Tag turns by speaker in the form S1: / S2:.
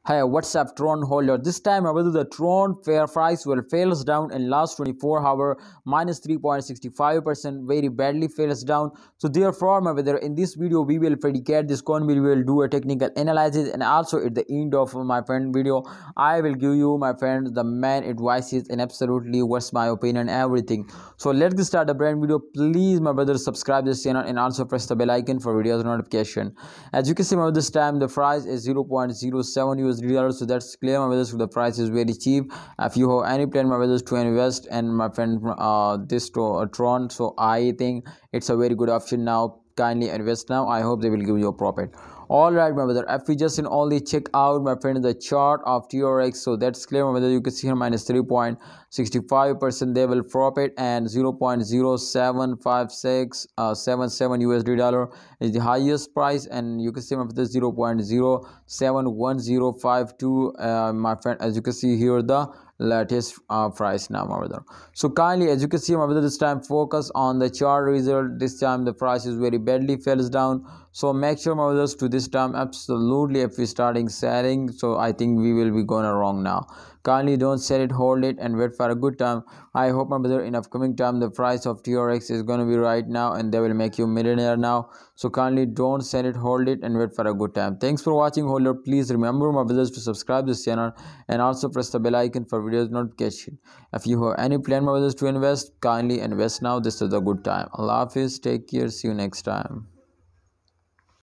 S1: Hey, what's up, Tron holder? This time, whether the Tron fair price will fails down in last 24 hour minus 3.65%, very badly fails down. So therefore, my brother, in this video we will predicate this coin. We will do a technical analysis, and also at the end of my friend video, I will give you, my friend, the main advices and absolutely what's my opinion, everything. So let's get start the brand video. Please, my brother, subscribe this channel and also press the bell icon for videos notification. As you can see, my this time the price is 0.07 USD dollar, so that's clear, my brothers. So the price is very cheap. If you have any plan, my brothers, to invest and my friend this Tron, so I think it's a very good option now. Kindly invest now. I hope they will give you a profit. All right, my brother, if we just in only check out, my friend, the chart of TRX, so that's clear, my brother. You can see here minus 3.65% they will profit, and 0.075677 USD dollar is the highest price, and you can see, my brother, 0.071052 my friend, as you can see here, the latest price now, my brother. So kindly, as you can see, my brother, this time focus on the chart result. This time the price is very badly falls down, so make sure, my brothers, to this time absolutely if we starting selling, so I think we will be going wrong now. Kindly don't sell it, hold it and wait for a good time. I hope, my brother, in upcoming time the price of TRX is going to be right now and they will make you millionaire now. So kindly don't sell it, hold it and wait for a good time. Thanks for watching, holder. Please remember, my brothers, to subscribe this channel and also press the bell icon for videos notification. If you have any plan, my brothers, to invest, kindly invest now. This is a good time. Allah Hafiz, take care, see you next time.